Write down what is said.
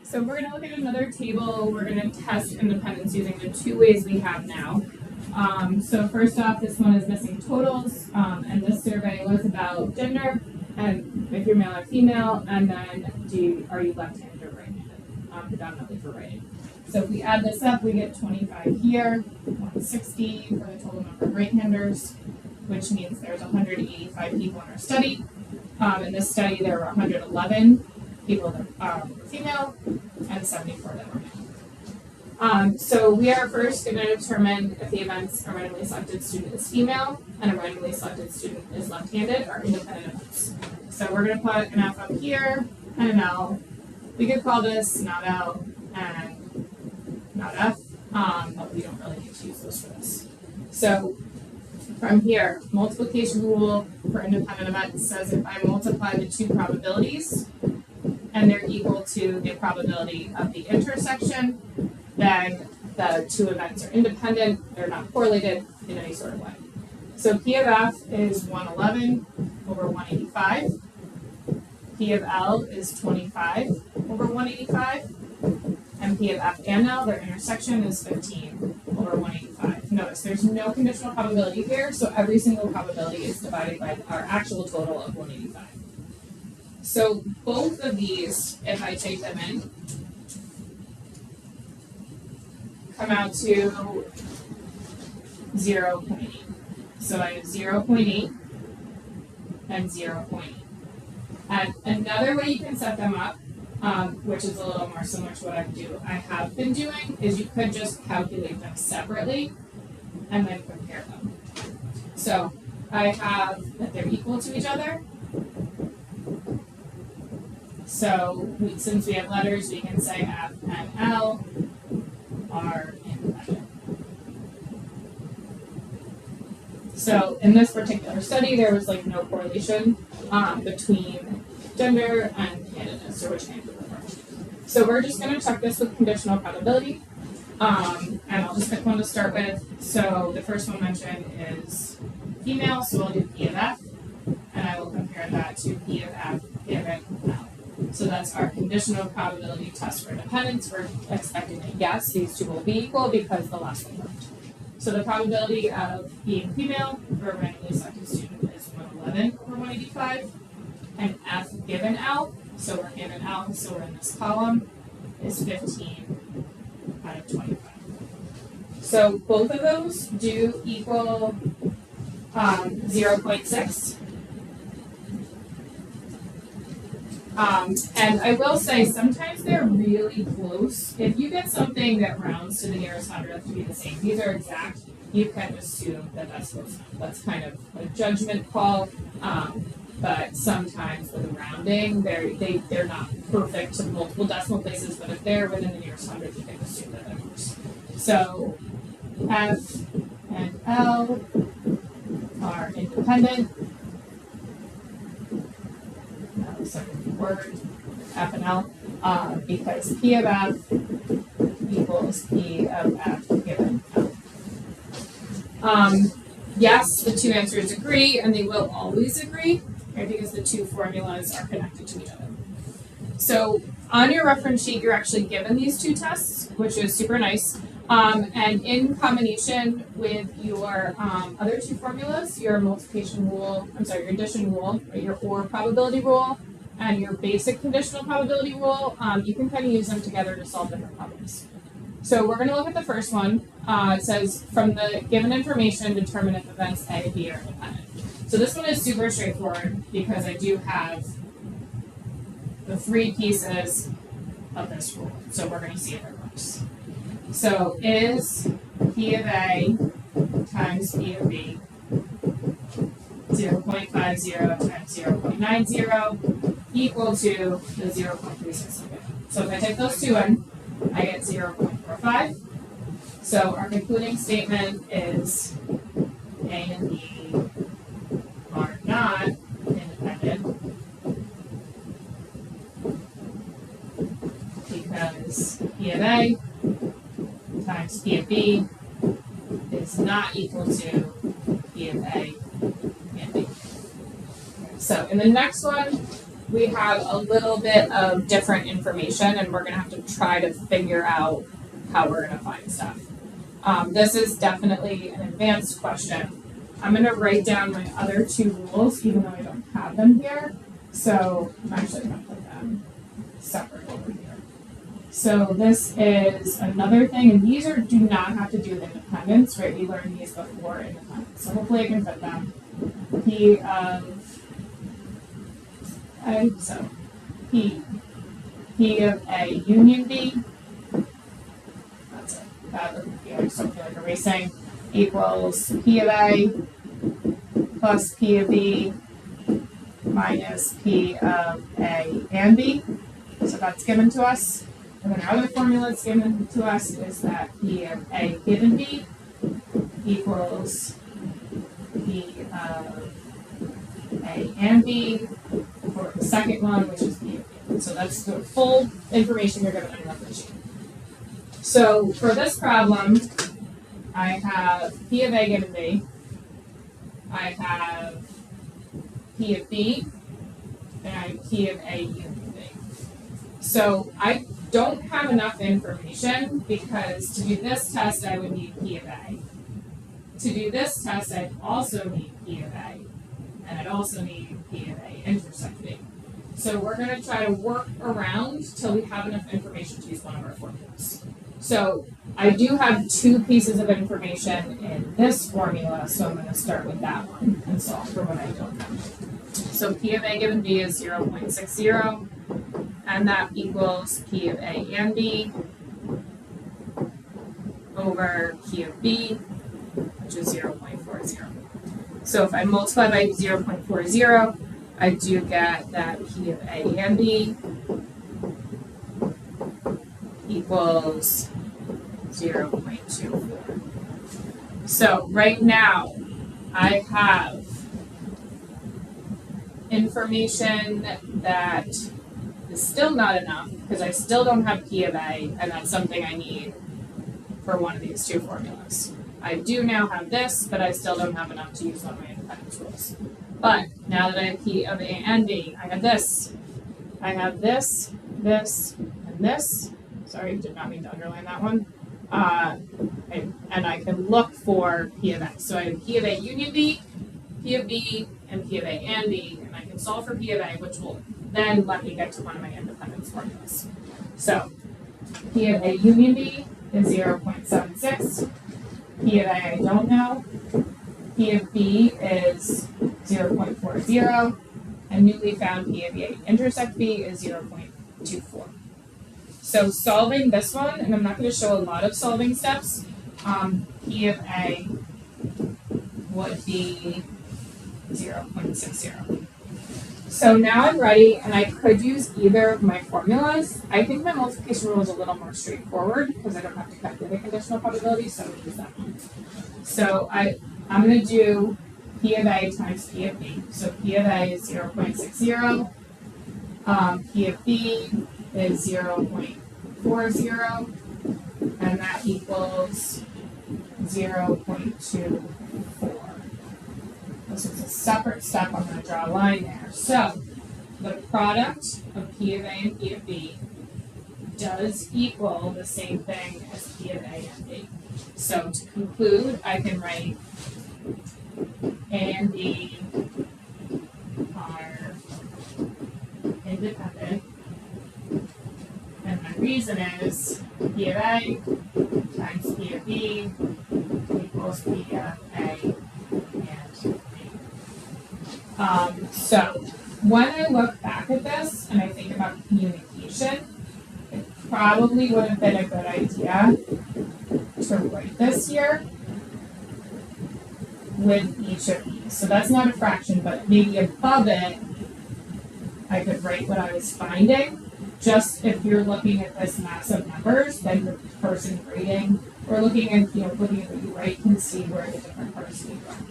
So we're going to look at another table. We're going to test independence using the two ways we have now. So first off, this one is missing totals, and this survey was about gender, and if you're male or female, and then are you left-handed or right-handed, predominantly for writing. So if we add this up, we get 25 here, 160 for the total number of right-handers, which means there's 185 people in our study. In this study, there were 111 people that were female and 74 that were male. So we are first going to determine if the events a randomly selected student is female and a randomly selected student is left-handed are independent events. So we're going to put an F up here and an L. We could call this not L and not F, but we don't really need to use those for this. So from here, multiplication rule for independent events says if I multiply the two probabilities and they're equal to the probability of the intersection, then the two events are independent, they're not correlated in any sort of way. So P of F is 111 over 185. P of L is 25 over 185. And P of F and L, their intersection is 15 over 185. Notice there's no conditional probability here, so every single probability is divided by our actual total of 185. So both of these, if I take them in, come out to 0.8. So I have 0.8 and 0.8. And another way you can set them up, which is a little more similar to what I have been doing, is you could just calculate them separately and then compare them. So I have that they're equal to each other. So since we have letters, we can say F and L are independent. So in this particular study, there was like no correlation between gender and handedness, or which hand you prefer. So we're just going to check this with conditional probability, and I'll just pick one to start with. So the first one mentioned is female, so we'll do P of F, and I will compare that to P of F given L. So that's our conditional probability test for independence. We're expecting that yes, these two will be equal because the last one worked. So the probability of being female for a randomly selected student is 111 over 185. And F given L, so we're given L, so we're in this column, is 15 out of 25. So both of those do equal 0.6. And I will say sometimes they're really close. If you get something that rounds to the nearest hundredth to be the same, these are exact, you can assume that that's close enough. That's kind of a judgment call. But sometimes with the rounding, they're not perfect to multiple decimal places, but if they're within the nearest hundred, you can assume that that works. So F and L are independent. Second word, F and L, because P of F equals P of F given L. Yes, the two answers agree, and they will always agree, right, because the two formulas are connected to each other. So on your reference sheet, you're actually given these two tests, which is super nice. And in combination with your other two formulas, your multiplication rule, your addition rule, right, your OR probability rule, and your basic conditional probability rule, you can kind of use them together to solve different problems. So we're going to look at the first one. It says, from the given information, determine if events A and B are independent. So this one is super straightforward because I do have the three pieces of this rule. So we're going to see if it works. So is P of A times P of B 0.50 times 0.90 equal to the 0.36 I'm given. So if I take those two in, I get 0.45. So our concluding statement is A and B are not independent because P of A times P of B is not equal to P of A and B. So in the next one, we have a little bit of different information, and we're going to have to try to figure out how we're going to find stuff. This is definitely an advanced question. I'm going to write down my other two rules, even though I don't have them here. So I'm actually going to put them separate over here. So this is another thing, and these do not have to do with independence, right? We learned these before independence. So hopefully I can fit them. P of A, so P of A union B, that's it. That doesn't feel like something like erasing, equals P of A plus P of B minus P of A and B. So that's given to us. And then our other formula that's given to us is that P of A given B equals P of A and B for the second one, which is P of B. So that's the full information you're given on your worksheet. So for this problem, I have P of A given B. I have P of B, and I have P of A union B. So I don't have enough information because to do this test, I would need P of A. To do this test, I'd also need P of A, and I'd also need P of A intersect B. So we're going to try to work around till we have enough information to use one of our formulas. So I do have two pieces of information in this formula, so I'm going to start with that one and solve for what I don't know. So P of A given B is 0.60, and that equals P of A and B over P of B, which is 0.40. So if I multiply by 0.40, I do get that P of A and B equals 0.24. So right now, I have information that is still not enough because I still don't have P of A, and that's something I need for one of these two formulas. I do now have this, but I still don't have enough to use one of my independence rules. But now that I have P of A and B, I have this. I have this, this, and this. Sorry, did not mean to underline that one. And I can look for P of A. So I have P of A union B, P of B, and P of A and B, and I can solve for P of A, which will then let me get to one of my independence formulas. So P of A union B is 0.76. P of A I don't know. P of B is 0.40. And newly found P of A intersect B is 0.24. So solving this one, and I'm not going to show a lot of solving steps, P of A would be 0.60. So now I'm ready, and I could use either of my formulas. I think my multiplication rule is a little more straightforward because I don't have to calculate the conditional probability, so I'm going to use that one. So I'm going to do P of A times P of B. So P of A is 0.60. P of B is 0.40, and that equals 0.24. This is a separate step. I'm going to draw a line there. So the product of P of A and P of B does equal the same thing as P of A and B. So to conclude, I can write A and B are independent. And my reason is P of A times P of B equals P of A and B. So when I look back at this and I think about communication, it probably would have been a good idea to write this here with each of these. So that's not a fraction, but maybe above it, I could write what I was finding. Just if you're looking at this mass of numbers, then the person grading or looking at what you write can see where the different parts came from.